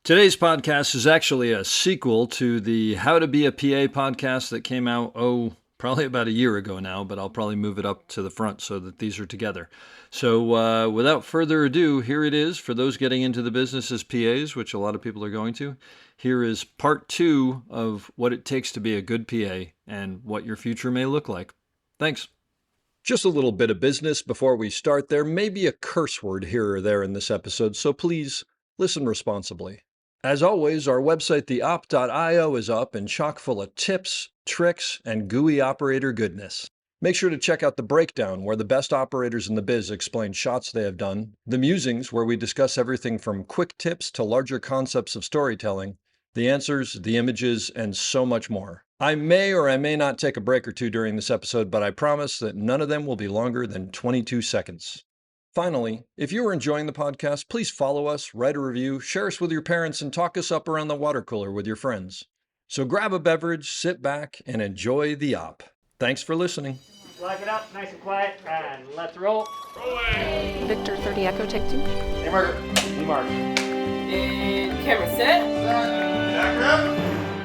Today's podcast is actually a sequel to the How to Be a PA podcast that came out, probably about a year ago now, but I'll probably move it up to the front so that these are together. So without further ado, here it is for those getting into the business as PAs, which a lot of people are going to. Here is part 2 of what it takes to be a good PA and what your future may look like. Thanks. Just a little bit of business before we start. There may be a curse word here or there in this episode, so please listen responsibly. As always, our website, theop.io, is up and chock full of tips, tricks, and gooey operator goodness. Make sure to check out the breakdown, where the best operators in the biz explain shots they have done, the musings, where we discuss everything from quick tips to larger concepts of storytelling, the answers, the images, and so much more. I may or I may not take a break or two during this episode, but I promise that none of them will be longer than 22 seconds. Finally, if you are enjoying the podcast, please follow us, write a review, share us with your parents, and talk us up around the water cooler with your friends. So grab a beverage, sit back, and enjoy the op. Thanks for listening. Lock it up, nice and quiet, and let's roll. Rolling. Victor 30 Echo, take 2. Hey, Mark. Hey, Mark. And camera set. Background.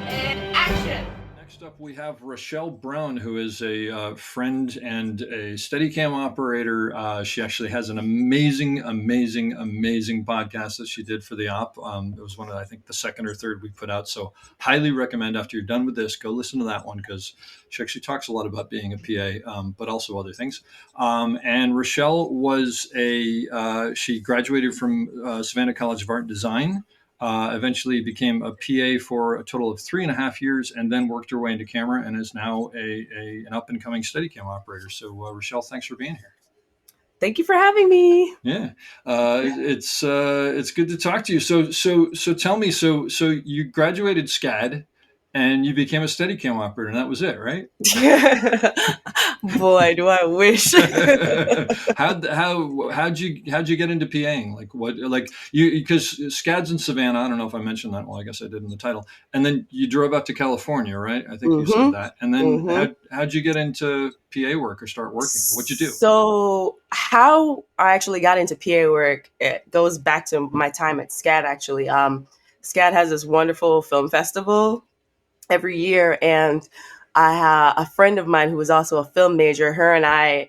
And action. Next up, we have Rochelle Brown, who is a friend and a Steadicam operator. She actually has an amazing podcast that she did for the op. It was one of, I think, the second or third we put out. So highly recommend, after you're done with this, go listen to that one, because she actually talks a lot about being a PA, but also other things. And Rochelle was she graduated from Savannah College of Art and Design. Eventually became a PA for a total of 3.5 years, and then worked her way into camera, and is now an up-and-coming Steadicam operator. So, Rochelle, thanks for being here. Thank you for having me. Yeah, it's good to talk to you. So tell me, so you graduated SCAD, and you became a Steadicam operator, and that was it, right? Boy, do I wish. How'd you get into PAing? Because SCAD's in Savannah. I don't know if I mentioned that. Well, I guess I did in the title. And then you drove out to California, right? I think you said that. And then how'd you get into PA work or start working? What'd you do? So how I actually got into PA work, it goes back to my time at SCAD, actually. SCAD has this wonderful film festival every year, and I have a friend of mine who was also a film major. Her and I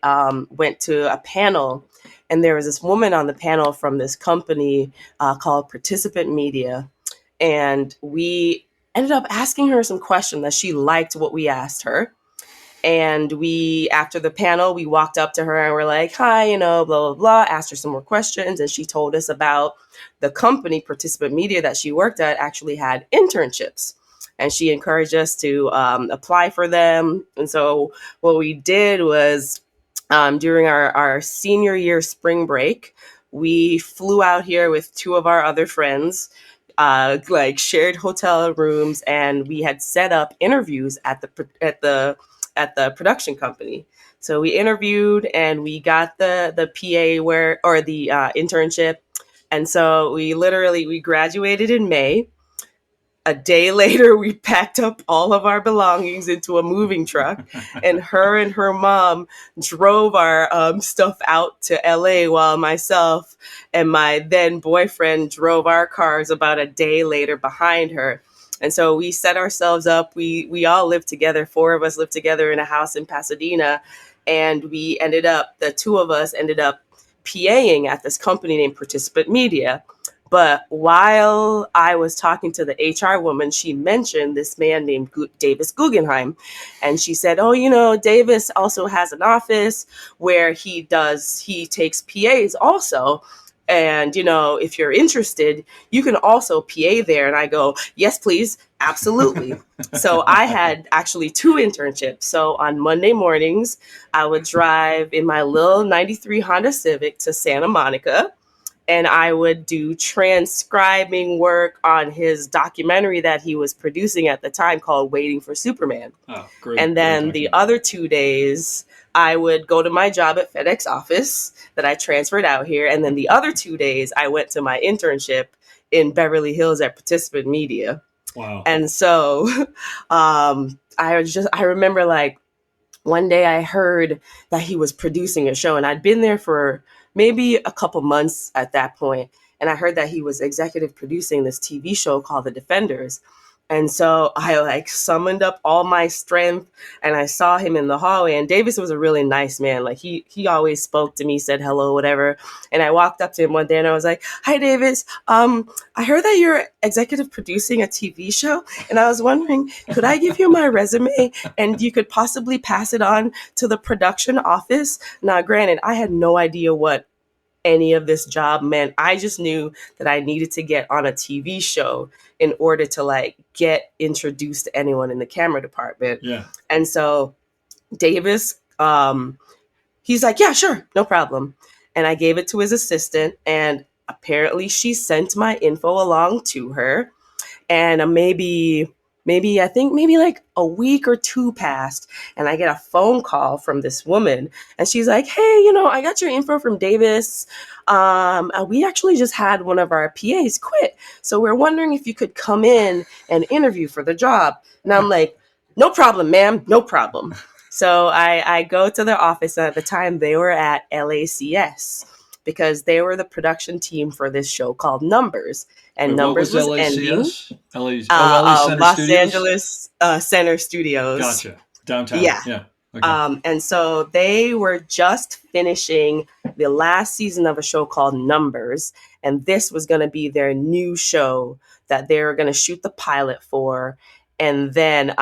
went to a panel, and there was this woman on the panel from this company called Participant Media, and we ended up asking her some questions that she liked what we asked her. And after the panel, we walked up to her and we're like, hi, blah, blah, blah, asked her some more questions. And she told us about the company, Participant Media, that she worked at actually had internships. And she encouraged us to apply for them. And so what we did was during our senior year spring break, we flew out here with 2 of our other friends, shared hotel rooms, and we had set up interviews at the production company. So we interviewed and we got the PA the internship. And so we graduated in May. A day later, we packed up all of our belongings into a moving truck, and her mom drove our stuff out to LA, while myself and my then boyfriend drove our cars about a day later behind her. And so we set ourselves up. We all lived together. 4 of us lived together in a house in Pasadena, and the 2 of us ended up PAing at this company named Participant Media. But while I was talking to the HR woman, she mentioned this man named Davis Guggenheim. And she said, Davis also has an office where he takes PAs also. And, if you're interested, you can also PA there. And I go, yes, please. Absolutely. So I had actually 2 internships. So on Monday mornings, I would drive in my little 93 Honda Civic to Santa Monica. And I would do transcribing work on his documentary that he was producing at the time called Waiting for Superman. Oh, great. And then the other 2 days, I would go to my job at FedEx office that I transferred out here. And then the other 2 days, I went to my internship in Beverly Hills at Participant Media. Wow. And so I remember one day I heard that he was producing a show, and I'd been there for maybe a couple months at that point. and I heard that he was executive producing this TV show called The Defenders. And so I like summoned up all my strength and I saw him in the hallway. And Davis was a really nice man. Like he always spoke to me, said hello, whatever. And I walked up to him one day and I was like, "Hi, Davis. I heard that you're executive producing a TV show, and I was wondering, could I give you my resume and you could possibly pass it on to the production office?" Now, granted, I had no idea what any of this job meant. I just knew that I needed to get on a TV show in order to like get introduced to anyone in the camera department. Yeah. And so Davis, he's like, "Yeah, sure, no problem." And I gave it to his assistant, and apparently she sent my info along to her. And maybe like a week or two passed, and I get a phone call from this woman, and she's like, "Hey, I got your info from Davis. We actually just had one of our PAs quit, so we're wondering if you could come in and interview for the job." And I'm like, "No problem, ma'am, no problem." So I go to their office, and at the time they were at LACS because they were the production team for this show called Numbers. And Wait, Numbers what was ending. LACS? LA Center Los Studios? Angeles Center Studios. Gotcha. Downtown. Yeah. Yeah. Okay. And so they were just finishing the last season of a show called Numbers. And this was going to be their new show that they were going to shoot the pilot for. And then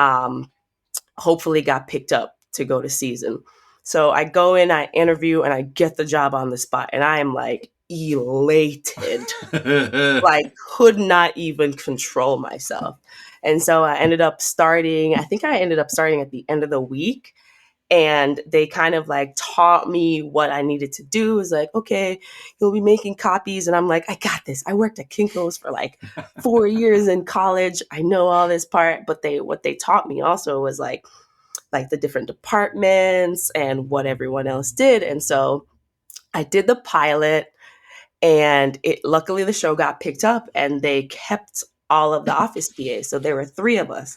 hopefully got picked up to go to season. So I go in, I interview, and I get the job on the spot. And I am like elated, like could not even control myself. And so I ended up starting, I think I ended up starting at the end of the week. And they kind of like taught me what I needed to do. It was like, "Okay, you'll be making copies." And I'm like, "I got this. I worked at Kinko's for like 4 years in college. I know all this part." But what they taught me also was like the different departments and what everyone else did. And so I did the pilot, and luckily the show got picked up and they kept all of the office PAs. So there were 3 of us.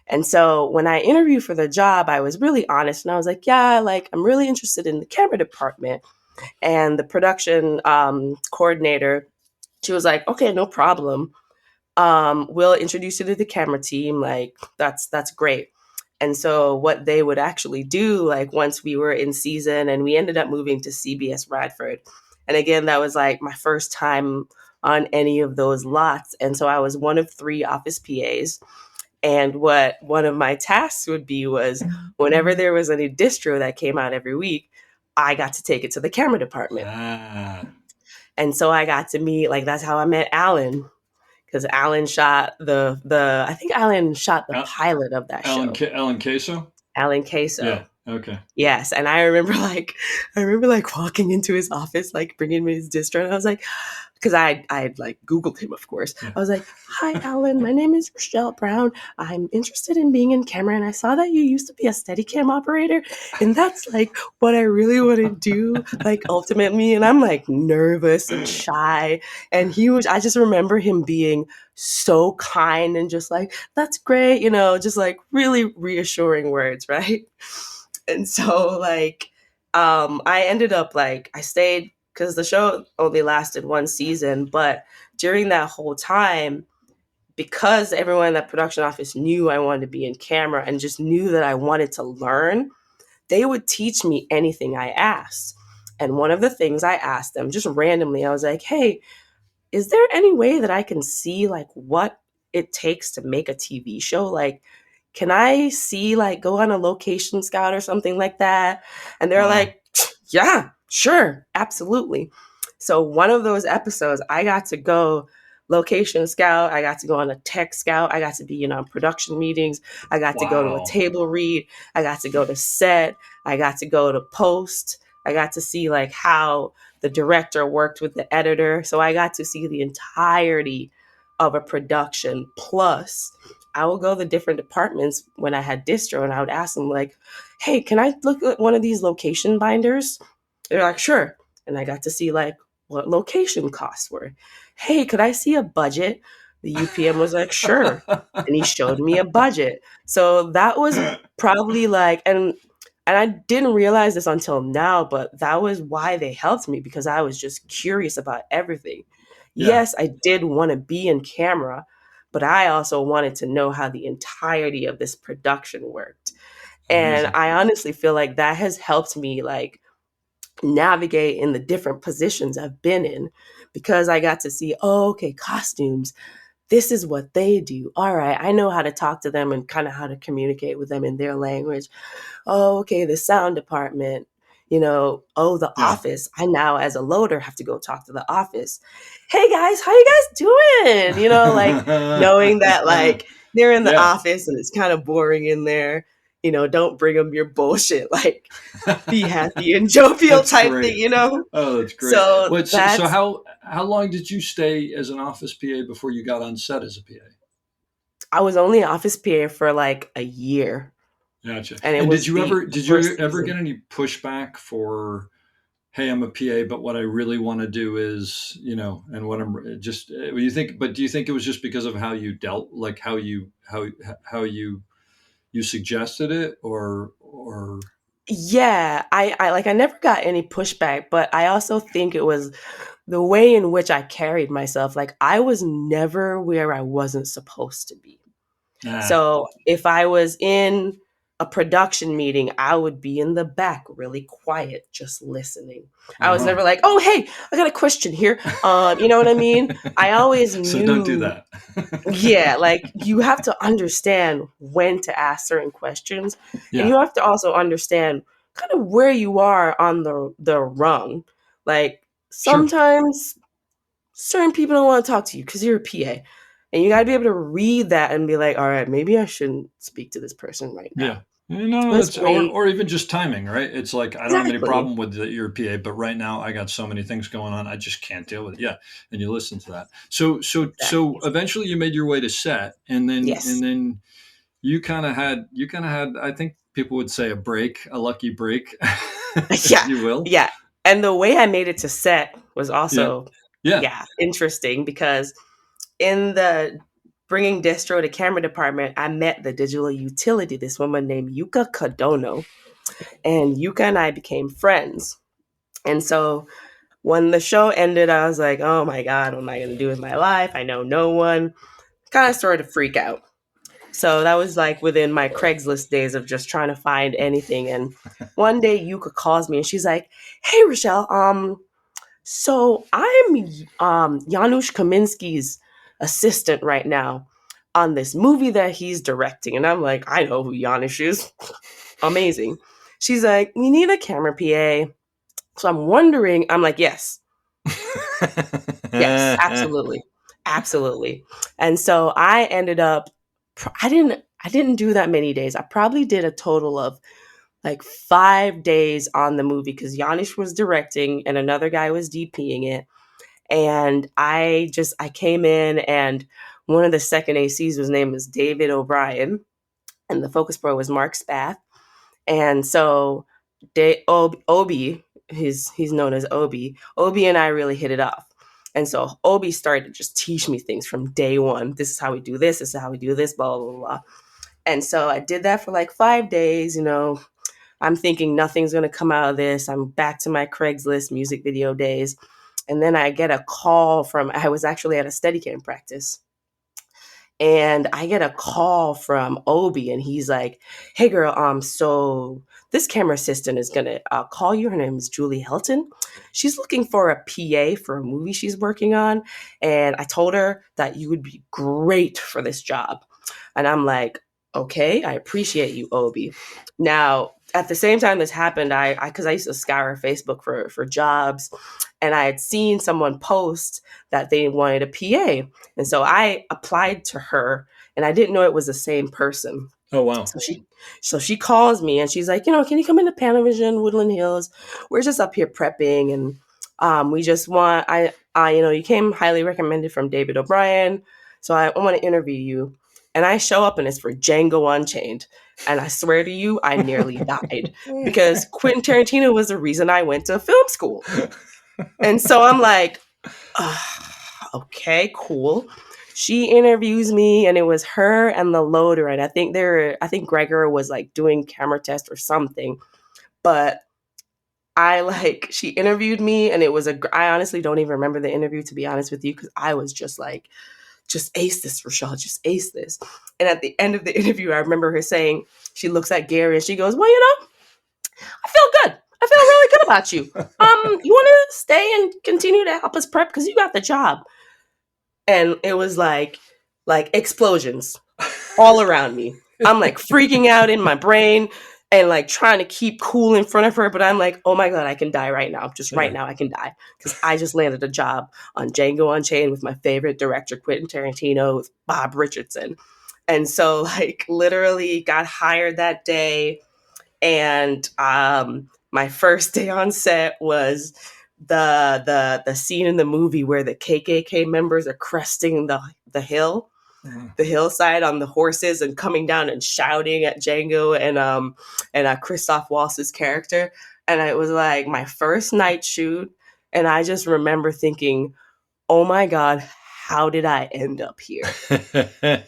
And so when I interviewed for the job, I was really honest, and I was like, "Yeah, like I'm really interested in the camera department." And the production coordinator, she was like, "Okay, no problem. We'll introduce you to the camera team. Like that's great." And so what they would actually do, like once we were in season, and we ended up moving to CBS Radford. And again, that was like my first time on any of those lots. And so I was one of 3 office PAs. And what one of my tasks would be was whenever there was a new distro that came out every week, I got to take it to the camera department. And so I got to meet, like, that's how I met Alan. Because Alan shot I think Alan shot the pilot of that show. Alan Queso? Alan Queso. Yeah. Okay. Yes. And I remember walking into his office, like bringing me his distro. And I was like, because I had like Googled him, of course. Yeah. I was like, "Hi, Alan, my name is Rochelle Brown. I'm interested in being in camera. And I saw that you used to be a Steadicam operator. And that's like what I really want to do, like ultimately." And I'm like nervous and shy. And I just remember him being so kind and just like, "That's great," just like really reassuring words, right? And so like I ended up like I stayed because the show only lasted 1 season, but during that whole time, because everyone in that production office knew I wanted to be in camera and just knew that I wanted to learn, they would teach me anything I asked. And one of the things I asked them just randomly, I was like, "Hey, is there any way that I can see like what it takes to make a TV show? Like, can I see like go on a location scout or something like that?" And they're like, "Yeah, sure, absolutely." So one of those episodes, I got to go location scout. I got to go on a tech scout. I got to be in production meetings. I got to go to a table read. I got to go to set. I got to go to post. I got to see like how the director worked with the editor. So I got to see the entirety of a production. Plus, I would go to the different departments when I had distro, and I would ask them like, "Hey, can I look at one of these location binders?" They're like, "Sure." And I got to see like what location costs were. "Hey, could I see a budget?" The UPM was like, "Sure." And he showed me a budget. So that was probably like, and I didn't realize this until now, but that was why they helped me, because I was just curious about everything. Yeah. Yes, I did want to be in camera, but I also wanted to know how the entirety of this production worked. And Amazing. I honestly feel like that has helped me like navigate in the different positions I've been in because I got to see, oh, okay, costumes, this is what they do. All right, I know how to talk to them and kind of how to communicate with them in their language. Oh, okay, the sound department, oh, the Yeah. office. I now, as a loader, have to go talk to the office. Hey guys, how you guys doing? Like knowing that like they're in the Yeah. office and it's kind of boring in there. Don't bring them your bullshit. Like be happy and jovial That's type thing, great. Oh, that's great. So What? So that's how long did you stay as an office PA before you got on set as a PA? I was only office PA for like a year, Gotcha. and it And was the did you first ever season. get any pushback for, hey, I'm a PA, but what I really want to do is, and what I'm just, you think, but do you think it was just because of how you dealt, like how you suggested it, or Yeah, I never got any pushback, but I also think it was the way in which I carried myself. Like I was never where I wasn't supposed to be. nah? So if I was in a production meeting, I would be in the back, really quiet, just listening. I was Uh never like, "Oh, hey, I got a question here." You know what I mean? I always So don't do knew, that. yeah, like you have to understand when to ask certain questions, and Yeah, you have to also understand kind of where you are on the rung. Like sure. sometimes certain people don't want to talk to you because you're a PA. And you got to be able to read that and be like, all right, maybe I shouldn't speak to this person right now. Yeah. No, Let's that's wait. or even just timing, right? It's like I don't have any Exactly. problem with that you're a PA, but right now I got so many things going on, I just can't deal with it. Yeah, and you listen to that. So Exactly. eventually you made your way to set, and then Yes. you kind of had I think people would say a break, a lucky break, if Yeah. you will. Yeah. And the way I made it to set was Yeah, also, yeah. yeah, interesting because in the bringing distro to camera department, I met the digital utility, this woman named Yuka Kadono. And Yuka and I became friends. And so when the show ended, I was like, oh my God, what am I going to do with my life? I know no one. Kind of started to freak out. So that was like within my Craigslist days of just trying to find anything. And one day Yuka calls me and she's like, hey, Rochelle, so I'm Janusz Kaminski's assistant right now on this movie that he's directing. And I'm like, I know who Janusz is. Amazing. She's like, we need a camera PA. So I'm wondering, I'm like, yes, absolutely. Absolutely. And so I ended up I didn't do that many days. I probably did a total of like 5 days on the movie cuz Janusz was directing and another guy was DPing it. And I came in and one of the second ACs was name was David O'Brien and the focus pro was Mark Spath. And so Obi, he's known as Obi. Obi and I really hit it off. And so Obi started to just teach me things from day one. This is how we do this. This is how we do this, blah, blah, blah. And so I did that for like 5 days. I'm thinking nothing's going to come out of this. I'm back to my Craigslist music video days. And then I get a call I was actually at a Steadicam practice and I get a call from Obi, and he's like, "Hey, girl, so this camera assistant is gonna call you. Her name is Julie Helton. She's looking for a PA for a movie she's working on, and I told her that you would be great for this job." And I'm like, "Okay, I appreciate you, Obi." Now, at the same time this happened, because I used to scour Facebook for jobs, and I had seen someone post that they wanted a PA. And so I applied to her and I didn't know it was the same person. Oh wow. So she calls me and she's like, can you come into Panavision, Woodland Hills? We're just up here prepping and we just want you came highly recommended from David O'Brien. So I want to interview you. And I show up and it's for Django Unchained. And I swear to you, I nearly died because Quentin Tarantino was the reason I went to film school. And so I'm like, okay, cool. She interviews me and it was her and the loader. And I think Gregor was like doing camera test or something. But she interviewed me, and it was I honestly don't even remember the interview, to be honest with you, because I was just like, just ace this, Rochelle, just ace this. And at the end of the interview, I remember her saying, she looks at Gary and she goes, well, I feel good. I feel really good about you. You want to stay and continue to help us prep because you got the job. And it was like explosions all around me. I'm like freaking out in my brain and like trying to keep cool in front of her, but I'm like, oh my God, I can die right now. Just right now, I can die. Because I just landed a job on Django Unchained with my favorite director, Quentin Tarantino, with Bob Richardson. And so like literally got hired that day. And my first day on set was the scene in the movie where the KKK members are cresting the hill, the hillside on the horses and coming down and shouting at Django and Christoph Waltz's character. And it was like my first night shoot, and I just remember thinking, "Oh my God, how did I end up here?"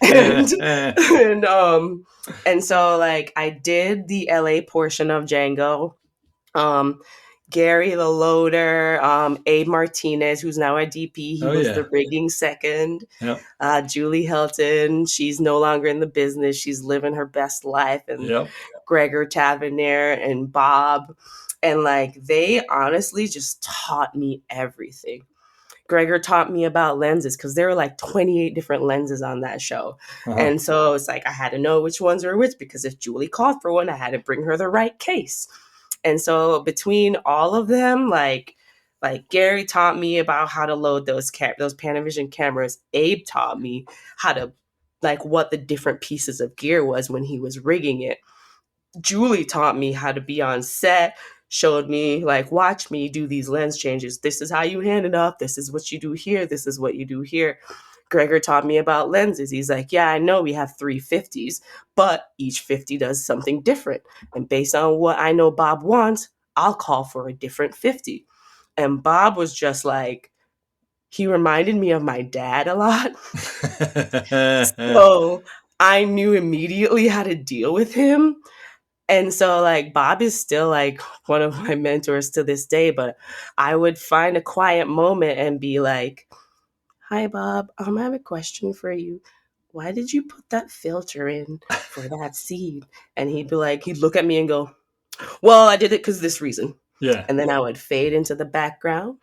and and so like I did the LA portion of Django. Gary the loader, Abe Martinez, who's now a DP, he was the rigging second. Yep. Julie Hilton, she's no longer in the business, she's living her best life. And Gregor Tavernier and Bob, and like they honestly just taught me everything. Gregor taught me about lenses because there were like 28 different lenses on that show. And so it's like I had to know which ones were which, because if Julie called for one, I had to bring her the right case. And so between all of them, like Gary taught me about how to load those Panavision cameras. Abe taught me how to, like, what the different pieces of gear was when he was rigging it. Julie taught me how to be on set, showed me, like, watch me do these lens changes. This is how you hand it up. This is what you do here. This is what you do here. Gregor taught me about lenses. He's like, yeah, I know we have 350s, but each 50 does something different. And based on what I know Bob wants, I'll call for a different 50. And Bob was just like, he reminded me of my dad a lot. So I knew immediately how to deal with him. And so like Bob is still like one of my mentors to this day, but I would find a quiet moment and be like, hi, Bob. I have a question for you. Why did you put that filter in for that scene? And he'd be like, he'd look at me and go, well, I did it because this reason. Yeah. And then I would fade into the background.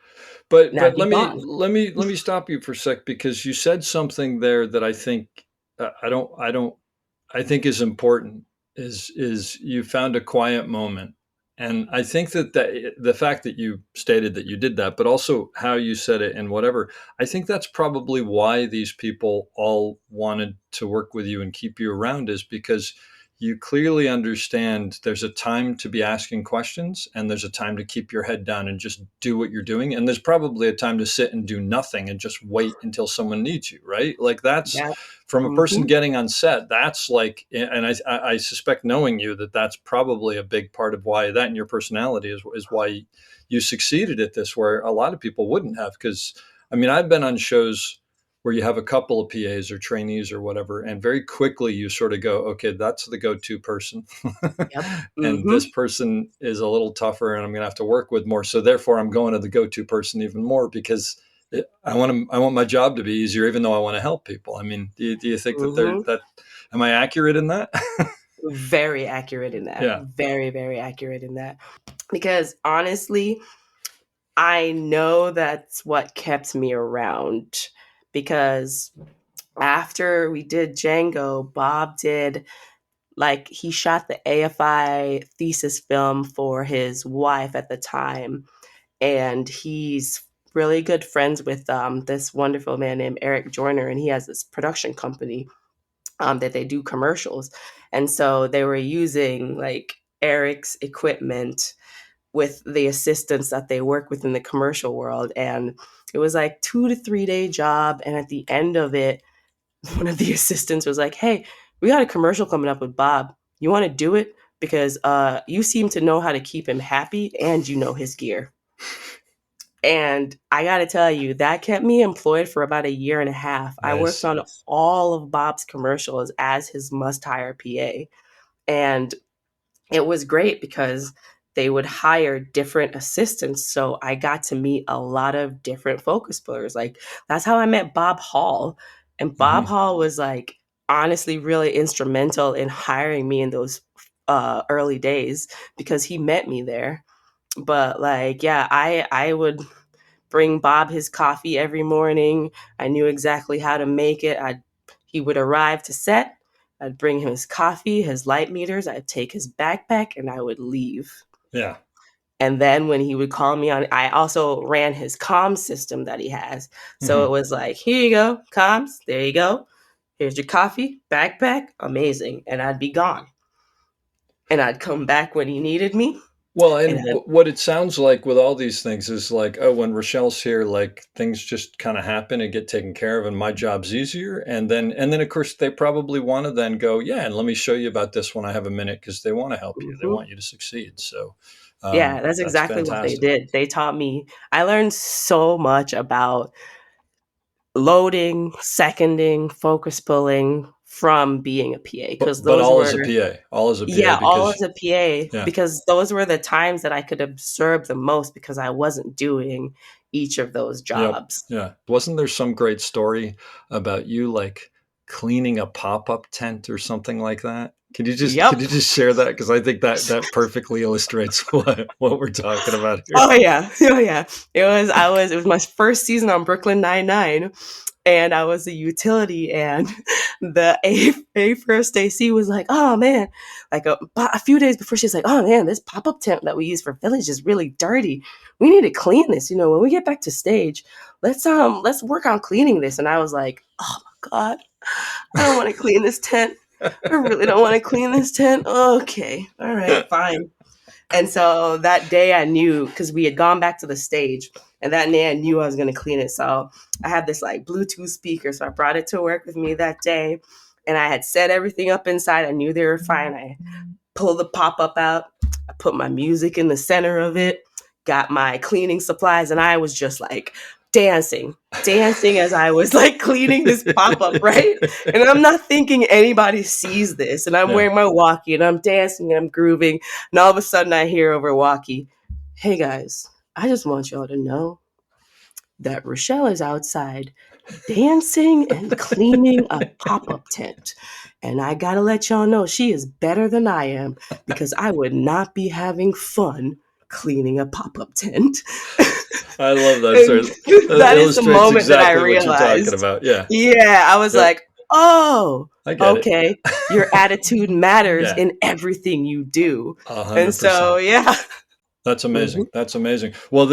But let me stop you for a sec, because you said something there that I think I think is important. Is you found a quiet moment. And I think that the fact that you stated that you did that, but also how you said it and whatever, I think that's probably why these people all wanted to work with you and keep you around, is because you clearly understand there's a time to be asking questions, and there's a time to keep your head down and just do what you're doing. And there's probably a time to sit and do nothing and just wait until someone needs you, right? Like that's from a person getting on set, that's like, and I suspect, knowing you, that's probably a big part of why that, and your personality is why you succeeded at this, where a lot of people wouldn't have. Because I mean, I've been on shows where you have a couple of PAs or trainees or whatever, and very quickly you sort of go, okay, that's the go-to person. And this person is a little tougher and I'm going to have to work with more. So therefore I'm going to the go-to person even more, because I want my job to be easier, even though I want to help people. I mean, do you think that am I accurate in that? Very accurate in that. Yeah. Very, very accurate in that. Because honestly, I know that's what kept me around. Because after we did Django, Bob did, like, he shot the AFI thesis film for his wife at the time. And he's really good friends with this wonderful man named Eric Joyner. And he has this production company that they do commercials. And so they were using like Eric's equipment with the assistants that they work with in the commercial world. And it was like 2 to 3 day job. And at the end of it, one of the assistants was like, hey, we got a commercial coming up with Bob. You want to do it? Because you seem to know how to keep him happy and you know his gear. And I got to tell you, that kept me employed for about 1.5 years. Nice. I worked on all of Bob's commercials as his must-hire PA. And it was great because they would hire different assistants. So I got to meet a lot of different focus pullers. Like that's how I met Bob Hall. And Bob Hmm. Hall was like honestly really instrumental in hiring me in those early days because he met me there. But like, yeah, I would bring Bob his coffee every morning. I knew exactly how to make it. He would arrive to set. I'd bring him his coffee, his light meters. I'd take his backpack, and I would leave. Yeah. And then when he would call me on, I also ran his comm system that he has. So Hmm. it was like, here you go, comms. There you go. Here's your coffee, backpack. Amazing. And I'd be gone. And I'd come back when he needed me. Well, And and then, what it sounds like with all these things is like, oh, when Rochelle's here, like things just kind of happen and get taken care of, and my job's easier. And then of course they probably want to then go, yeah, and let me show you about this when I have a minute because they want to help you, they mhm. want you to succeed. So Yeah, that's that's exactly what they fantastic. did. They taught me, I learned so much about loading, seconding, focus pulling from being a PA because But those all as were, a PA, all as a PA yeah, all because as a PA yeah, because those were the times that I could absorb the most because I wasn't doing each of those yep, jobs. yeah. Wasn't there some great story about you like cleaning a pop-up tent or something like that? Could Yep. you just share that? Because I think that perfectly illustrates what we're talking about here. Oh yeah. Oh yeah. It was my first season on Brooklyn Nine-Nine, and I was a utility, and the A first AC was like, oh man, like a few days before, she's like, oh man, this pop-up tent that we use for Village is really dirty. We need to clean this. When we get back to stage, let's work on cleaning this. And I was like, oh my God, I don't want to clean this tent. I really don't want to clean this tent. Okay. All right, fine. And so that day I knew because we had gone back to the stage, and that day I knew I was going to clean it. So I had this like Bluetooth speaker. So I brought it to work with me that day, and I had set everything up inside. I knew they were fine. I pulled the pop up out. I put my music in the center of it, got my cleaning supplies, and I was just like dancing as I was like cleaning this pop up, right? And I'm not thinking anybody sees this. And I'm Yeah. wearing my walkie and I'm dancing and I'm grooving. And all of a sudden I hear over walkie, hey guys, I just want y'all to know that Rochelle is outside dancing and cleaning a pop up tent. And I gotta let y'all know she is better than I am because I would not be having fun cleaning a pop up tent. I love that And story. That that is the illustrates moment that I exactly what you're talking realized. about. Yeah. Yeah, I was Yep. like, oh, I get it. okay. Your attitude matters Yeah. in everything you do. And so, 100%. yeah. That's Mhm. amazing. That's amazing. Well,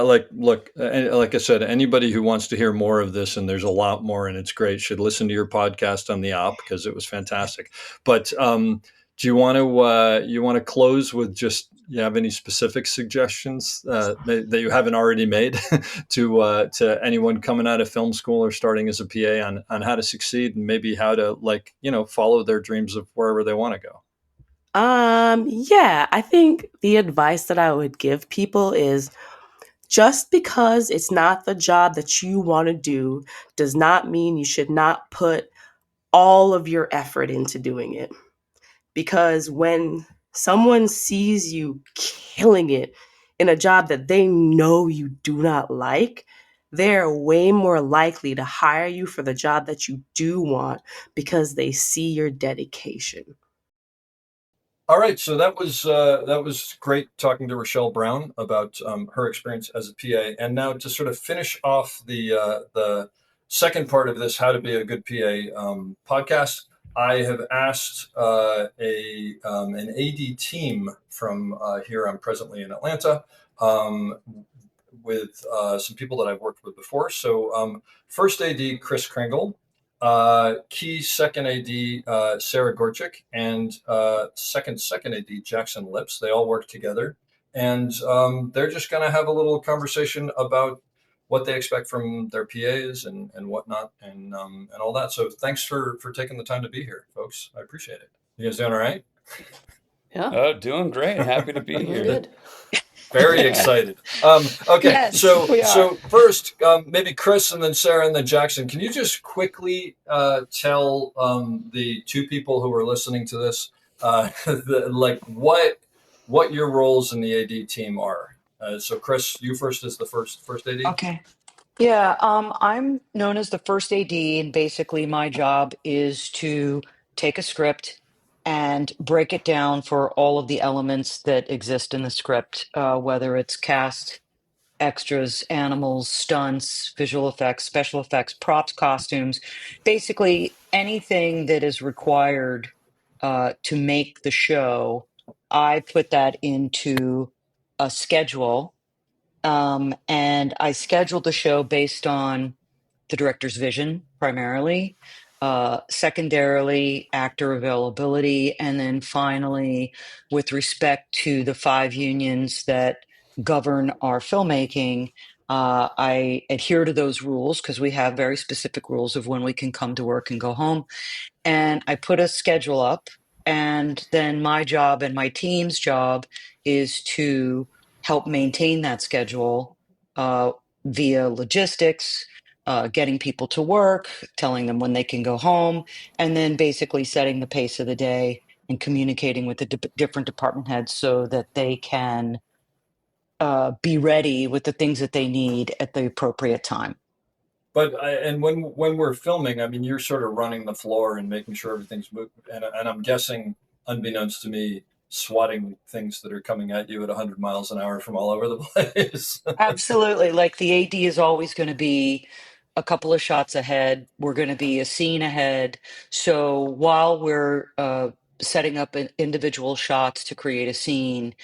like, look, like I said, anybody who wants to hear more of this, and there's a lot more, and it's great, should listen to your podcast on the op because it was fantastic. But do you want to close with just you have any specific suggestions that you haven't already made to anyone coming out of film school or starting as a PA on how to succeed and maybe how to follow their dreams of wherever they want to go? Yeah, I think the advice that I would give people is just because it's not the job that you want to do does not mean you should not put all of your effort into doing it. Because when someone sees you killing it in a job that they know you do not like, they're way more likely to hire you for the job that you do want because they see your dedication. All right, so that was great talking to Rochelle Brown about her experience as a PA, and now to sort of finish off the second part of this "How to Be a Good PA" podcast, I have asked an AD team from here. I'm presently in Atlanta with some people that I've worked with before. So first AD Chris Kringle, key second AD Sarah Gorchik, and second AD Jackson Lips. They all work together, and they're just going to have a little conversation about what they expect from their PAs and whatnot, and all that. So thanks for taking the time to be here, folks. I appreciate it. You guys doing all right? Yeah. Oh, doing great. Happy to be Doing here. good. Very Yeah. excited. Okay, Yes, so we are. so first, maybe Chris, and then Sarah, and then Jackson. Can you just quickly tell the two people who are listening to this, like what your roles in the AD team are. So Chris, you first as the first AD. Okay. Yeah, I'm known as the first AD, and basically my job is to take a script and break it down for all of the elements that exist in the script, whether it's cast, extras, animals, stunts, visual effects, special effects, props, costumes, basically anything that is required to make the show. I put that into a schedule, and I scheduled the show based on the director's vision primarily, secondarily, actor availability, and then finally, with respect to the five unions that govern our filmmaking. I adhere to those rules because we have very specific rules of when we can come to work and go home, and I put a schedule up. And then my job and my team's job is to help maintain that schedule via logistics, getting people to work, telling them when they can go home, and then basically setting the pace of the day and communicating with the different department heads so that they can be ready with the things that they need at the appropriate time. But and when we're filming, I mean, you're sort of running the floor and making sure everything's moving. And I'm guessing, unbeknownst to me, swatting things that are coming at you at 100 miles an hour from all over the place. Absolutely. Like the AD is always going to be a couple of shots ahead. We're going to be a scene ahead. So while we're setting up individual shots to create a scene,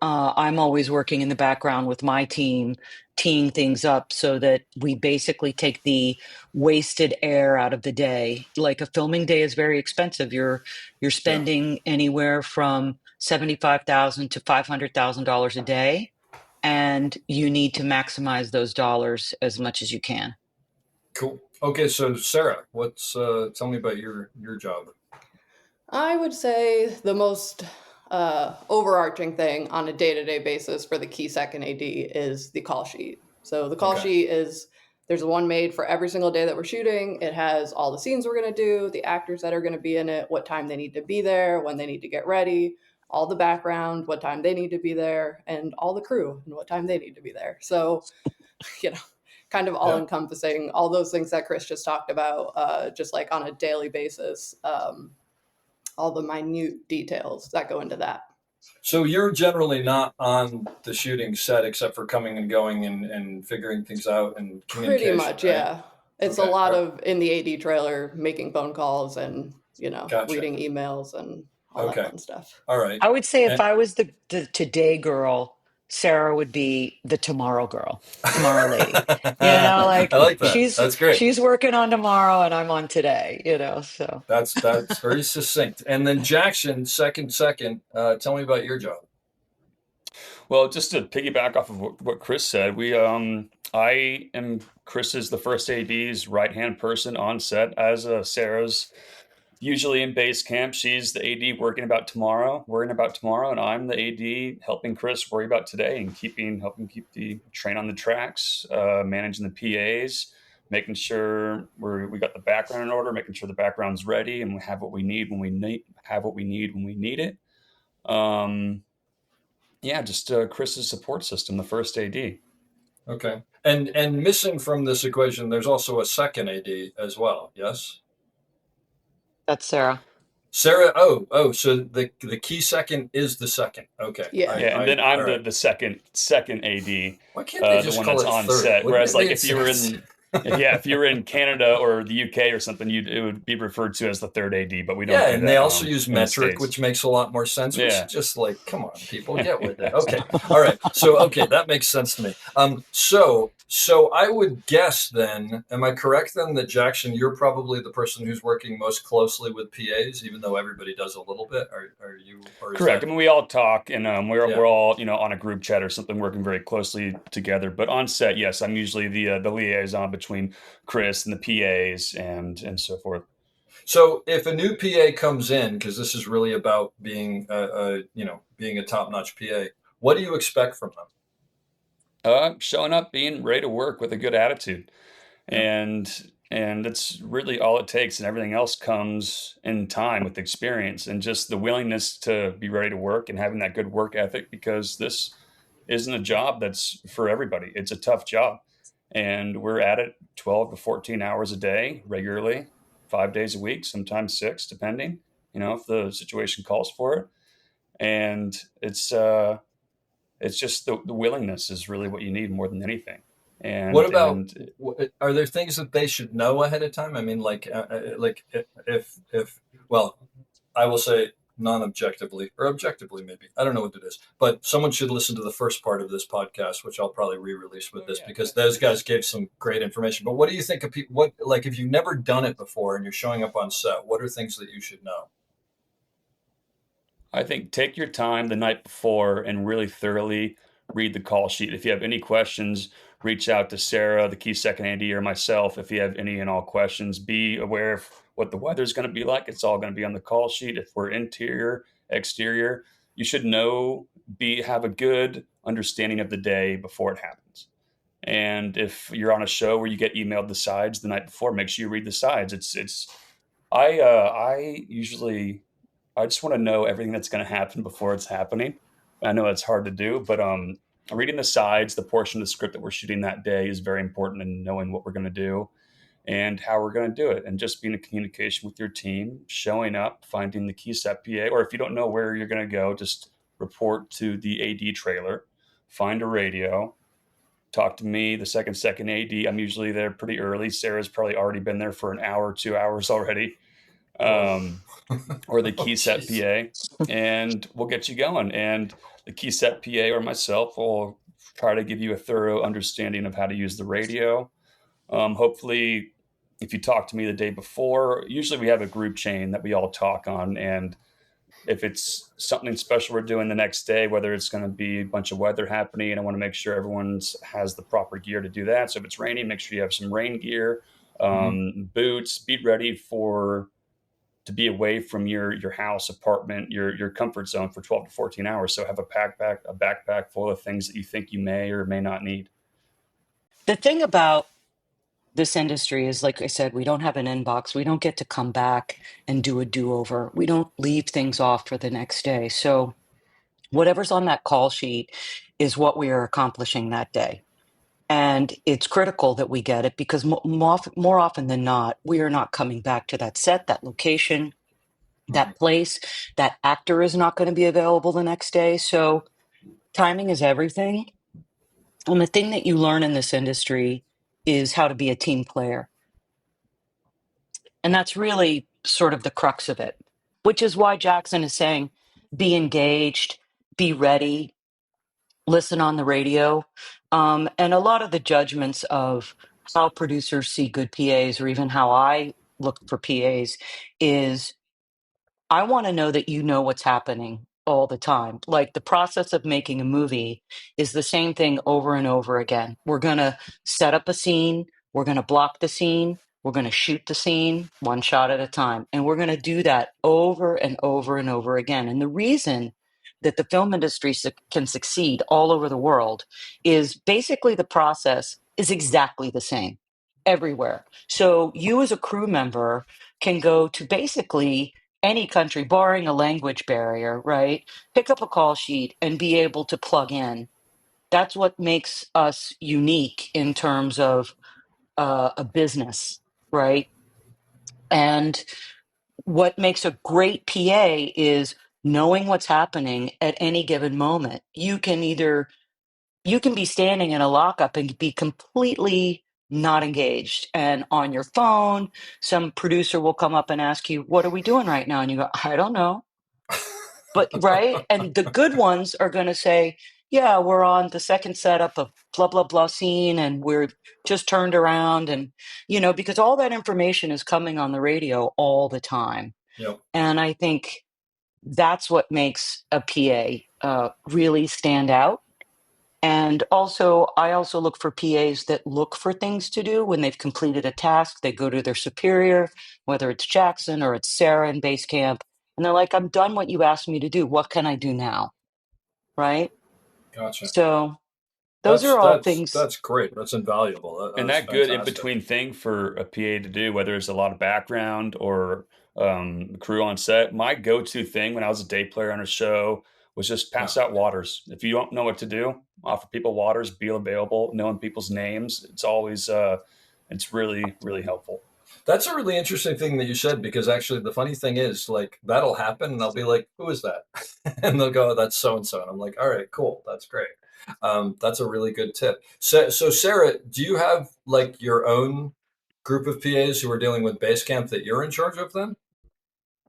I'm always working in the background with my team, teeing things up so that we basically take the wasted air out of the day. Like a filming day is very expensive. You're Yeah. spending anywhere from $75,000 to $500,000 a day, and you need to maximize those dollars as much as you can. Cool. Okay, so Sarah, what's tell me about your job. I would say the most overarching thing on a day-to-day basis for the key second AD is the call sheet. So the call Okay. sheet is, there's one made for every single day that we're shooting. It has all the scenes we're going to do, the actors that are going to be in it, what time they need to be there, when they need to get ready, all the background, what time they need to be there, and all the crew and what time they need to be there. So, kind of all encompassing all those things that Chris just talked about, just like on a daily basis. All the minute details that go into that. So you're generally not on the shooting set except for coming and going and figuring things out and communication. Pretty much, right? yeah. It's a lot of in the AD trailer making phone calls and Gotcha. reading emails and all that fun stuff. All right. I would say if I was the today girl, Sarah would be the tomorrow girl, tomorrow lady. I like that. That's great. She's working on tomorrow and I'm on today, so. That's very succinct. And then Jackson, second, tell me about your job. Well, just to piggyback off of what Chris said, I am Chris's, the first AD's right-hand person on set, as Sarah's usually in base camp. She's the AD worrying about tomorrow, and I'm the AD helping Chris worry about today and helping keep the train on the tracks, managing the PAs, making sure we got the background in order, making sure the background's ready and we have what we need when we need it. Just Chris's support system, the first AD. Okay. And missing from this equation, there's also a second AD as well, yes? That's Sarah. Sarah, so the key second is the second. Okay. Yeah. And then I'm the second AD. Why can't they just the one call that's it on third? set? Whereas like Wouldn't if you were in if you were in Canada or the UK or something, it would be referred to as the third AD, but we don't. Yeah, do and that, they also use in the metric, States. which makes a lot more sense. Which Yeah. is just like, come on, people, get with it. Okay, all right. So that makes sense to me. So I would guess then, am I correct then that Jackson, you're probably the person who's working most closely with PAs, even though everybody does a little bit. Are you? Or is Correct. that- I mean, we all talk, and we're all on a group chat or something, working very closely together. But on set, yes, I'm usually the liaison between Chris and the PAs and so forth. So if a new PA comes in, because this is really about being being a top-notch PA, what do you expect from them? Showing up, being ready to work with a good attitude, and And that's really all it takes, and everything else comes in time with experience and just the willingness to be ready to work and having that good work ethic, because this isn't a job that's for everybody. It's a tough job. And we're at it 12 to 14 hours a day regularly, 5 days a week, sometimes six, depending, if the situation calls for it. And it's just the willingness is really what you need more than anything. What And about, and are there things that they should know ahead of time? I mean, like if well, I will say non-objectively or objectively, maybe. I don't know what it is, but someone should listen to the first part of this podcast, which I'll probably re-release with this because those guys gave some great information. But what do you think of people? What, like, if you've never done it before and you're showing up on set, what are things that you should know? I think take your time the night before and really thoroughly read the call sheet. If you have any questions, reach out to Sarah, the key second AD, or myself if you have any and all questions. Be aware of what the weather's going to be like. It's all going to be on the call sheet. If we're interior, exterior, you should know, have a good understanding of the day before it happens. And if you're on a show where you get emailed the sides the night before, make sure you read the sides. I usually I just want to know everything that's going to happen before it's happening. I know it's hard to do, but reading the sides, the portion of the script that we're shooting that day is very important in knowing what we're going to do and how we're going to do it. And just being in communication with your team, showing up, finding the key set PA, or if you don't know where you're going to go, just report to the AD trailer, find a radio, talk to me, the second AD. I'm usually there pretty early. Sarah's probably already been there for an hour, 2 hours already. Whoa. Or the Oh, key set jeez. PA, and we'll get you going. And the key set PA or myself will try to give you a thorough understanding of how to use the radio. Hopefully, if you talk to me the day before, usually we have a group chain that we all talk on. And if it's something special we're doing the next day, whether it's going to be a bunch of weather happening, and I want to make sure everyone's has the proper gear to do that. So if it's raining, make sure you have some rain gear, Mhm. boots, be ready to be away from your house, apartment, your comfort zone for 12 to 14 hours. So have a backpack full of things that you think you may or may not need. The thing about this industry is, like I said, we don't have an inbox. We don't get to come back and do a do-over. We don't leave things off for the next day. So whatever's on that call sheet is what we are accomplishing that day. And it's critical that we get it because more often than not, we are not coming back to that set, that location, Mhm. that place. That actor is not going to be available the next day. So timing is everything. And the thing that you learn in this industry is how to be a team player. And that's really sort of the crux of it, which is why Jackson is saying be engaged, be ready, listen on the radio. And a lot of the judgments of how producers see good PAs, or even how I look for PAs, is I want to know that you know what's happening all the time. Like the process of making a movie is the same thing over and over again. We're going to set up a scene, we're going to block the scene, we're going to shoot the scene one shot at a time. And we're going to do that over and over and over again. And the reason that the film industry can succeed all over the world is basically the process is exactly the same everywhere. So you as a crew member can go to basically any country, barring a language barrier, right? Pick up a call sheet and be able to plug in. That's what makes us unique in terms of a business, right? And what makes a great PA is knowing what's happening at any given moment. You can be standing in a lockup and be completely not engaged and on your phone. Some producer will come up and ask you, "What are we doing right now?" And you go, "I don't know." But right, and the good ones are going to say, "Yeah, we're on the second setup of blah blah blah scene, and we're just turned around." And because all that information is coming on the radio all the time. Yep. And I think that's what makes a PA really stand out. And also, I also look for PAs that look for things to do when they've completed a task. They go to their superior, whether it's Jackson or it's Sarah in base camp, and they're like, "I'm done what you asked me to do. What can I do now?" Right? Gotcha. So Those are all things. That's great. That's invaluable. And That's that good in fantastic. between thing for a PA to do, whether it's a lot of background or crew on set. My go-to thing when I was a day player on a show was just pass out waters. If you don't know what to do, offer people waters, be available, knowing people's names. It's always it's really, really helpful. That's a really interesting thing that you said, because actually the funny thing is, like, that'll happen and I'll be like, who is that? And they'll go, that's so and so. And I'm like, all right, cool. That's great. That's a really good tip. So Sarah, do you have like your own group of PAs who are dealing with base camp that you're in charge of then?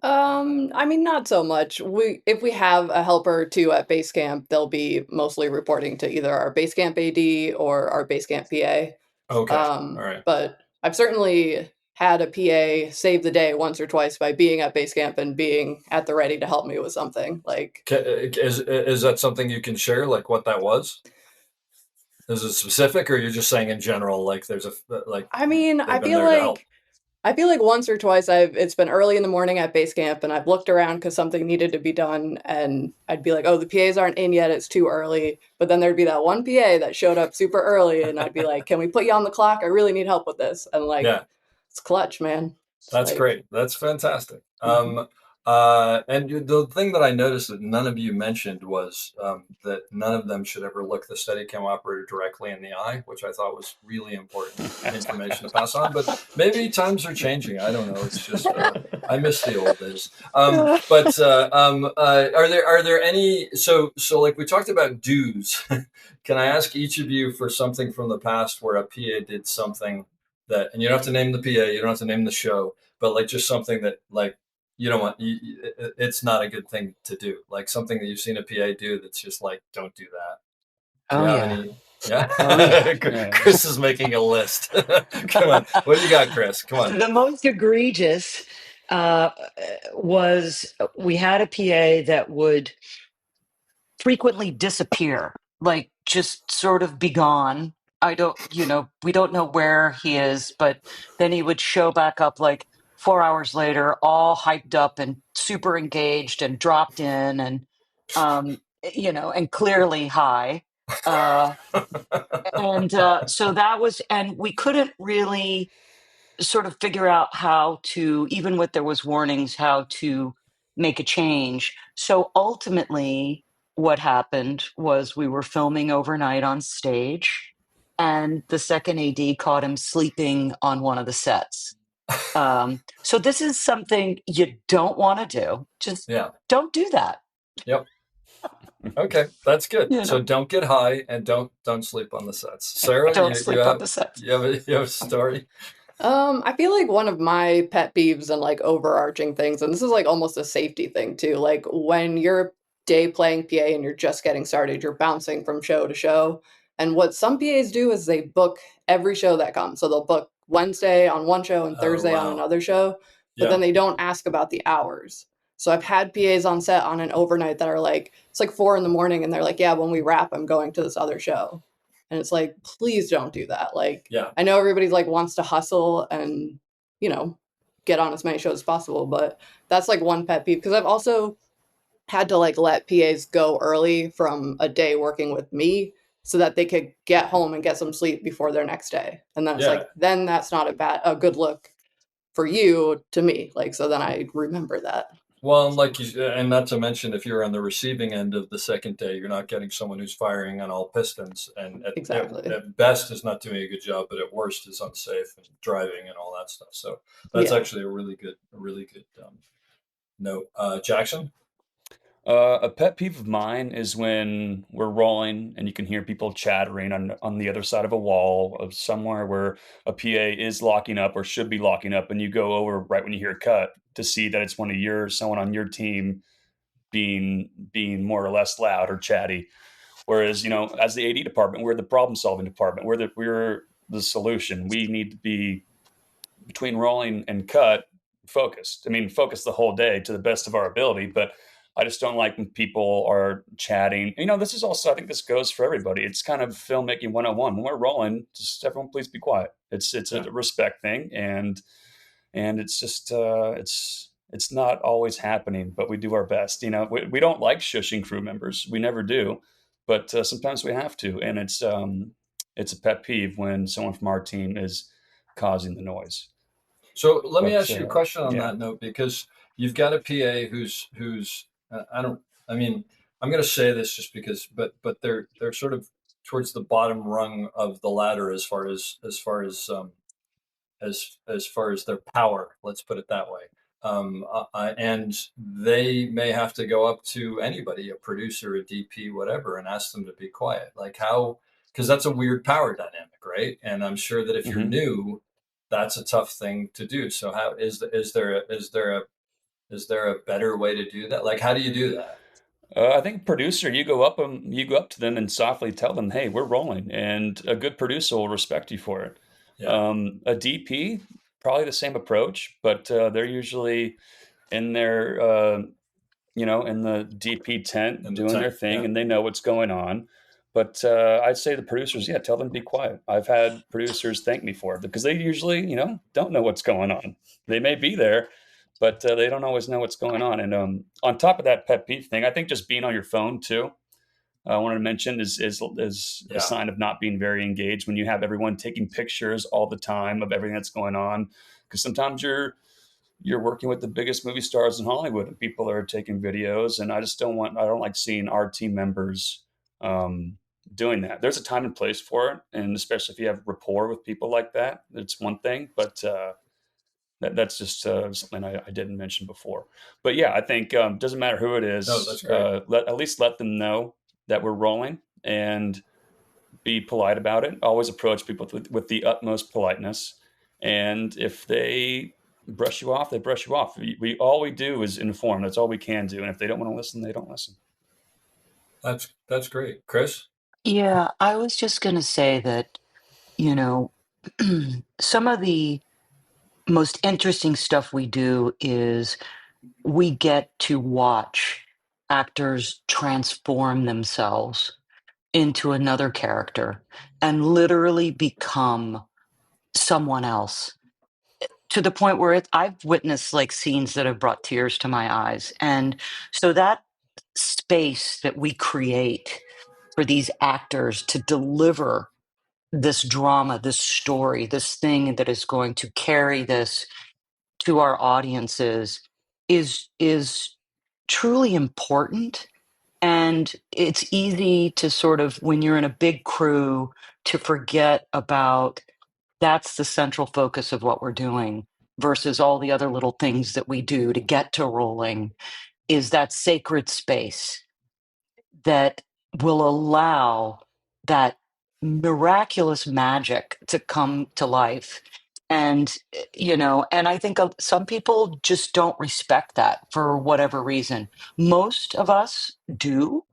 I mean, not so much. If we have a helper or two at base camp, they'll be mostly reporting to either our base camp AD or our base camp PA. Okay. All right. But I've certainly had a PA save the day once or twice by being at base camp and being at the ready to help me with something. Like, is that something you can share, like what that was? Is it specific, or you're just saying in general, like there's a like I mean, they've been there to help? I feel like once or twice it's been early in the morning at base camp and I've looked around because something needed to be done and I'd be like, oh, the PAs aren't in yet, it's too early. But then there'd be that one PA that showed up super early and I'd be like, can we put you on the clock? I really need help with this. And like, Yeah. it's clutch, man. That's like, great. That's fantastic. And the thing that I noticed that none of you mentioned was that none of them should ever look the Steadicam operator directly in the eye, which I thought was really important information to pass on. But maybe times are changing. I don't know. It's just I miss the old days. Are there any? So like we talked about dues. Can I ask each of you for something from the past where a PA did something that, and you don't have to name the PA, you don't have to name the show, but like just something that like you don't want, it's not a good thing to do, like something that you've seen a PA do that's just like, don't do that. Do you have any? Yeah. Oh, yeah. Chris is making a list. Come on, what do you got, Chris? Come on. The most egregious was we had a PA that would frequently disappear, like just sort of be gone. We don't know where he is, but then he would show back up like 4 hours later, all hyped up and super engaged and dropped in and, and clearly high. So that was, and we couldn't really sort of figure out how to, even with there was warnings, how to make a change. So ultimately, what happened was we were filming overnight on stage, and the second AD caught him sleeping on one of the sets. So this is something you don't want to do. Just don't do that. Yep. Okay, that's good. You know. So don't get high and don't sleep on the sets. Sarah, don't sleep on the sets. You have a story? I feel like one of my pet peeves and like overarching things, and this is like almost a safety thing too, like when you're day playing PA and you're just getting started, you're bouncing from show to show. And what some PAs do is they book every show that comes. So they'll book Wednesday on one show and Thursday on another show, but then they don't ask about the hours. So I've had PAs on set on an overnight that are like, it's like 4 a.m. and they're like, yeah, when we wrap, I'm going to this other show. And it's like, please don't do that. Like, I know everybody's like wants to hustle and, get on as many shows as possible, but that's like one pet peeve. Because I've also had to like let PAs go early from a day working with me so that they could get home and get some sleep before their next day. And then it's like, then that's not a good look for you to me. Like, so then I remember that. Well, and not to mention, if you're on the receiving end of the second day, you're not getting someone who's firing on all pistons, and at best is not doing a good job, but at worst is unsafe and driving and all that stuff. So that's actually a really good note. Jackson? A pet peeve of mine is when we're rolling and you can hear people chattering on the other side of a wall of somewhere where a PA is locking up or should be locking up, and you go over right when you hear a cut to see that it's someone on your team being more or less loud or chatty. Whereas, as the AD department, we're the problem solving department. We're the solution. We need to be, between rolling and cut, focused. I mean, focus the whole day to the best of our ability, but I just don't like when people are chatting. This is also, I think this goes for everybody. It's kind of filmmaking 101. When we're rolling, just everyone please be quiet. It's a respect thing, and it's just it's not always happening, but we do our best. We don't like shushing crew members. We never do. but sometimes we have to, and it's a pet peeve when someone from our team is causing the noise. So let me But ask you a question on yeah. that note, because you've got a PA who's I don't I mean I'm going to say this just because, but they're sort of towards the bottom rung of the ladder as far as their power. Let's put it that way. And they may have to go up to anybody, a producer, a DP, whatever, and ask them to be quiet. Like how, because that's a weird power dynamic, right? And I'm sure that if you're Hmm. new, that's a tough thing to do. So how is there a better way to do that? Like how do you do that? I think producer, you go up to them and softly tell them, "Hey, we're rolling," and a good producer will respect you for it. Yeah, A DP, probably the same approach, but they're usually in their in the DP tent in the doing their tent. thing, Yeah, and they know what's going on. But I'd say the producers, yeah, tell them to be quiet. I've had producers thank me for it because they usually, don't know what's going on. They may be there, but they don't always know what's going on. And on top of that pet peeve thing, I think just being on your phone too. I wanted to mention is a yeah, sign of not being very engaged when you have everyone taking pictures all the time of everything that's going on. Because sometimes you're working with the biggest movie stars in Hollywood and people are taking videos. And I don't like seeing our team members um, doing that. There's a time and place for it. And especially if you have rapport with people like that, it's one thing, but that's just something I didn't mention before. But yeah, I think doesn't matter who it no, is, that's great. at least let them know that we're rolling and be polite about it. Always approach people with the utmost politeness. And if they brush you off, they brush you off. We all we do is inform. That's all we can do. And if they don't want to listen, they don't listen. That's great, Chris. Yeah, I was just going to say that, you know, some of the most interesting stuff we do is we get to watch actors transform themselves into another character and literally become someone else to the point where I've witnessed like scenes that have brought tears to my eyes. And so that space that we create for these actors to deliver this drama, this story, this thing that is going to carry this to our audiences is truly important. And it's easy to sort of, when you're in a big crew, to forget about that's the central focus of what we're doing versus all the other little things that we do to get to rolling is that sacred space that will allow that miraculous magic to come to life. And, and I think some people just don't respect that for whatever reason. Most of us do.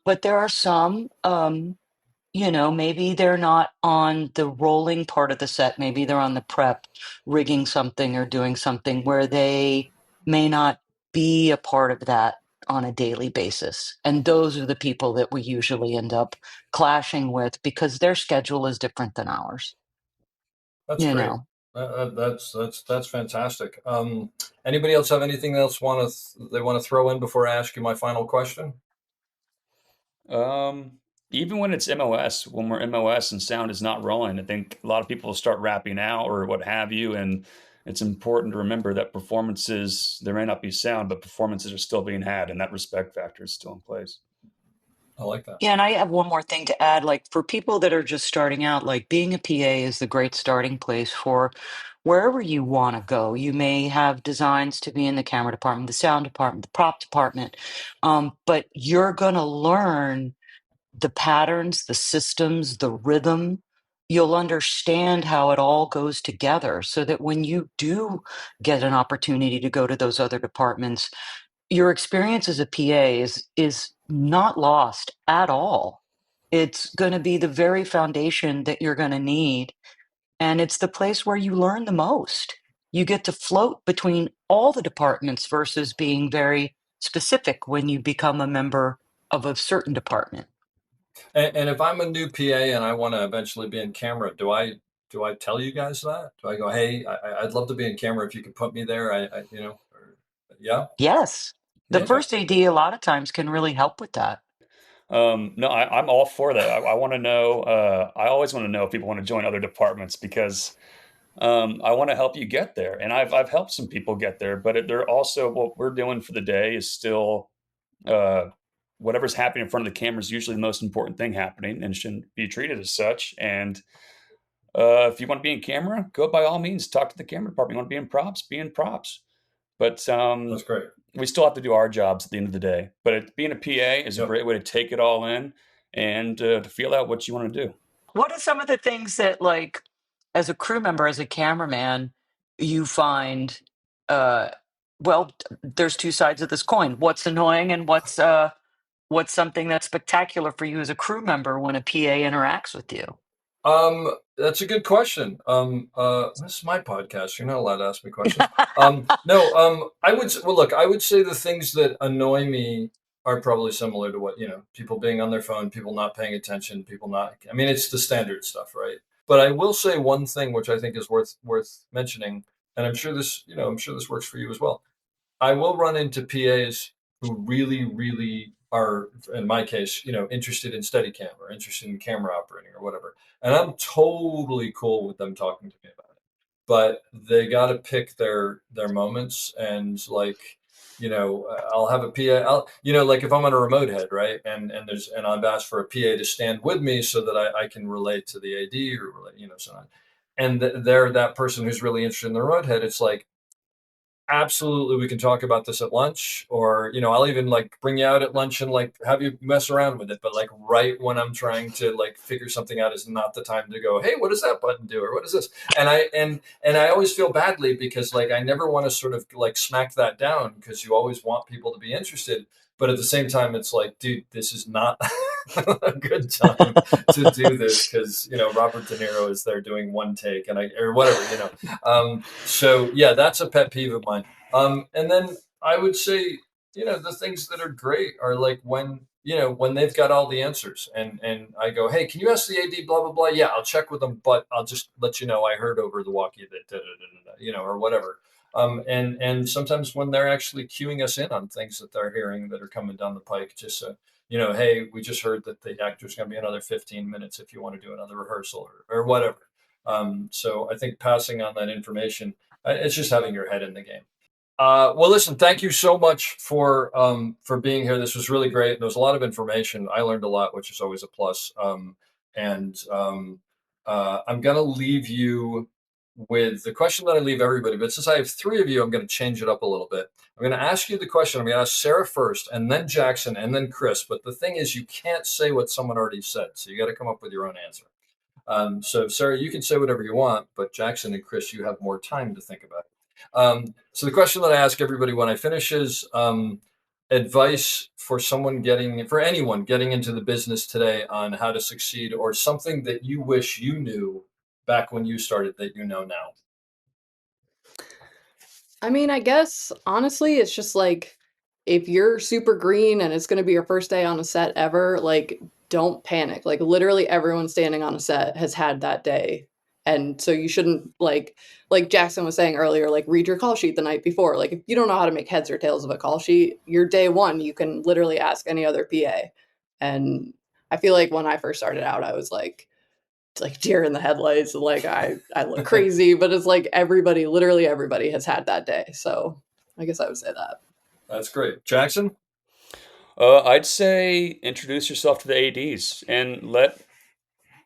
But there are some, maybe they're not on the rolling part of the set. Maybe they're on the prep, rigging something or doing something where they may not be a part of that on a daily basis. And those are the people that we usually end up clashing with because their schedule is different than ours, That's you great. know. That's fantastic. Anybody else have anything else they want to throw in before I ask you my final question? Um, Even when it's MOS, when we're MOS and sound is not rolling, I think a lot of people start rapping out or what have you. And it's important to remember that performances, there may not be sound, but performances are still being had, and that respect factor is still in place. I like that. Yeah, and I have one more thing to add. Like for people that are just starting out, like being a PA is the great starting place for wherever you want to go. You may have designs to be in the camera department, the sound department, the prop department, but you're going to learn the patterns, the systems, the rhythm. You'll understand how it all goes together so that when you do get an opportunity to go to those other departments, your experience as a PA is not lost at all. It's going to be the very foundation that you're going to need, and it's the place where you learn the most. You get to float between all the departments versus being very specific when you become a member of a certain department. And if I'm a new PA and I want to eventually be in camera, do I tell you guys that? Do I go, hey, I'd love to be in camera if you could put me there? Yeah, Yes, the yeah, first AD a lot of times can really help with that. No, I'm all for that. I want to know. I always want to know if people want to join other departments because I want to help you get there, and I've helped some people get there. But they're also what we're doing for the day is still uh, whatever's happening in front of the camera is usually the most important thing happening, and shouldn't be treated as such. And if you want to be in camera, go by all means. Talk to the camera department. You want to be in props? Be in props. But That's great. we still have to do our jobs at the end of the day. But being a PA is a Yep. great way to take it all in and to feel out what you want to do. What are some of the things that, like, as a crew member, as a cameraman, you find? Uh, well, there's two sides of this coin. What's annoying, and what's something that's spectacular for you as a crew member when a PA interacts with you? That's a good question. This is my podcast. You're not allowed to ask me questions. No, well, look, I would say the things that annoy me are probably similar to what, people being on their phone, people not paying attention, people not, I mean, it's the standard stuff, right? But I will say one thing, which I think is worth mentioning, and I'm sure this works for you as well. I will run into PAs who really, really are, in my case, interested in Steadicam or interested in camera operating or whatever. And I'm totally cool with them talking to me about it. But they got to pick their moments and I'll have a PA. Like if I'm on a remote head, right, and I've asked for a PA to stand with me so that I can relate to the AD or relate, so on. And they're that person who's really interested in the remote head. It's like, absolutely, we can talk about this at lunch, or I'll even like bring you out at lunch and like have you mess around with it, but like right when I'm trying to like figure something out is not the time to go, hey, what does that button do, or what is this? And I always feel badly because like I never want to sort of like smack that down, because you always want people to be interested, but at the same time it's like, dude, this is not a good time to do this, because Robert De Niro is there doing one take and I or whatever. So yeah, that's a pet peeve of mine. And then I would say, the things that are great are like when they've got all the answers, and I go, hey, can you ask the AD blah blah blah? Yeah, I'll check with them, but I'll just let you know I heard over the walkie that or whatever. And sometimes when they're actually queuing us in on things that they're hearing that are coming down the pike, just so hey, we just heard that the actor's going to be another 15 minutes if you want to do another rehearsal or whatever. So I think passing on that information, it's just having your head in the game. Well, listen, thank you so much for being here. This was really great. There was a lot of information. I learned a lot, which is always a plus. I'm going to leave you with the question that I leave everybody. But since I have three of you, I'm going to change it up a little bit. I'm going to ask you the question. I'm going to ask Sarah first, and then Jackson, and then Chris. But the thing is, you can't say what someone already said, so you got to come up with your own answer. So Sarah, you can say whatever you want, but Jackson and Chris, you have more time to think about it. So the question that I ask everybody when I finish is advice for anyone getting into the business today on how to succeed, or something that you wish you knew back when you started that you know now. I mean, I guess honestly, it's just like if you're super green and it's going to be your first day on a set ever, like don't panic. Like literally everyone standing on a set has had that day. And so you shouldn't like Jackson was saying earlier, like read your call sheet the night before. Like if you don't know how to make heads or tails of a call sheet, your day one, you can literally ask any other PA. And I feel like when I first started out, I was like deer in the headlights, like I look crazy, but it's like literally everybody has had that day. So I guess I would say that. That's great. Jackson? I'd say introduce yourself to the ADs and let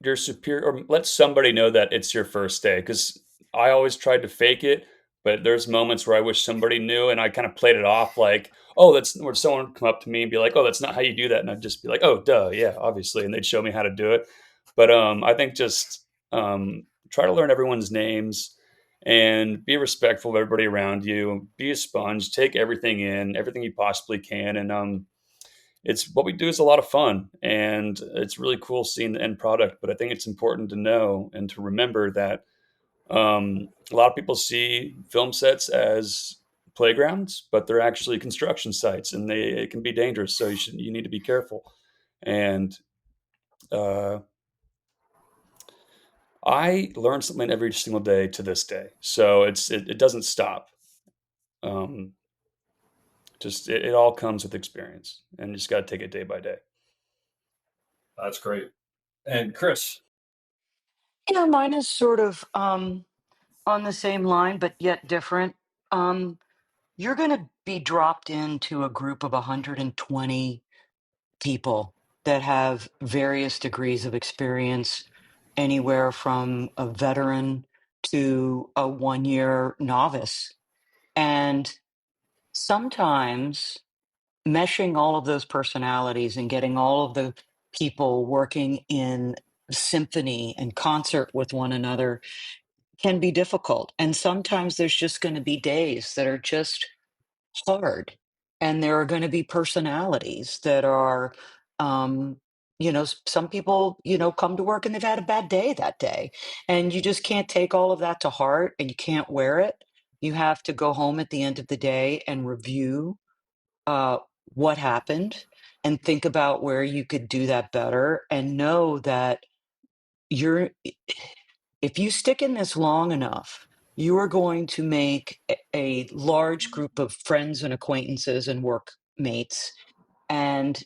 your superior or let somebody know that it's your first day. Because I always tried to fake it, but there's moments where I wish somebody knew, and I kind of played it off like, oh, that's where someone would come up to me and be like, oh, that's not how you do that, and I'd just be like, oh, duh, yeah, obviously, and they'd show me how to do it. But I think just try to learn everyone's names and be respectful of everybody around you. Be a sponge, take everything in, everything you possibly can, and it's what we do is a lot of fun, and it's really cool seeing the end product. But I think it's important to know and to remember that a lot of people see film sets as playgrounds, but they're actually construction sites, and it can be dangerous. So you need to be careful. And I learn something every single day to this day, so it doesn't stop. Um, it all comes with experience, and you just got to take it day by day. That's great. And Chris. Yeah, mine is sort of on the same line, but yet different. You're going to be dropped into a group of 120 people that have various degrees of experience, anywhere from a veteran to a 1 year novice. And sometimes meshing all of those personalities and getting all of the people working in symphony and concert with one another can be difficult. And sometimes there's just going to be days that are just hard. And there are going to be personalities that are, um, some people, come to work and they've had a bad day that day. And you just can't take all of that to heart and you can't wear it. You have to go home at the end of the day and review uh, what happened and think about where you could do that better and know that you're if you stick in this long enough, you are going to make a large group of friends and acquaintances and workmates, and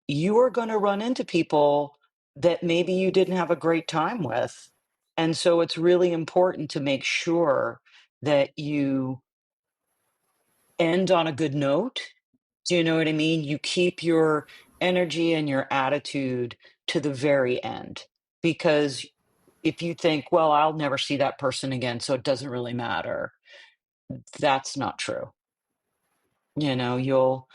you are going to run into people that maybe you didn't have a great time with. And so it's really important to make sure that you end on a good note. Do you know what I mean? You keep your energy and your attitude to the very end. Because if you think, well, I'll never see that person again, so it doesn't really matter, that's not true. You'll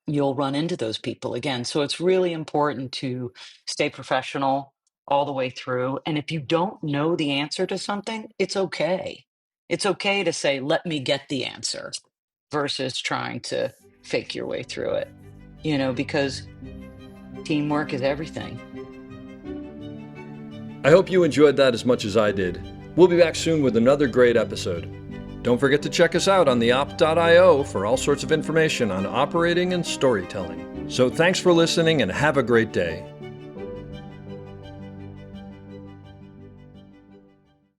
run into those people again. So it's really important to stay professional all the way through. And if you don't know the answer to something, it's okay. It's okay to say, let me get the answer versus trying to fake your way through it, because teamwork is everything. I hope you enjoyed that as much as I did. We'll be back soon with another great episode. Don't forget to check us out on theop.io for all sorts of information on operating and storytelling. So thanks for listening and have a great day.